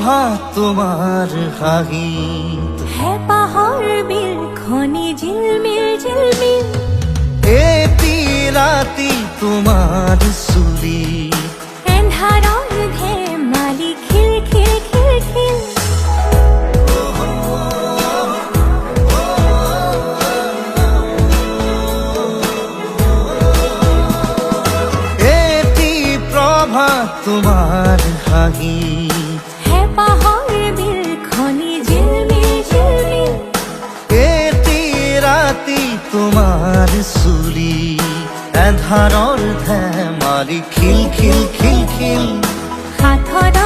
প্ৰভাত তোমাৰ হাঁহিত হে পাহৰ বিল খনি ঝিলমিল ঝিলমিল এটি ৰাতি তোমাৰ চুলি এন্ধাৰৰ ধেমালি খিল খিল খিল খিল এটি প্ৰভাত তোমাৰ হাঁহিত হে পাহৰ বিল খনি ঝিলমিল ঝিলমিল এটি ৰাতি তোমাৰ চুলি এন্ধাৰৰ ধেমালি খিল খিল খিল খিল হাতত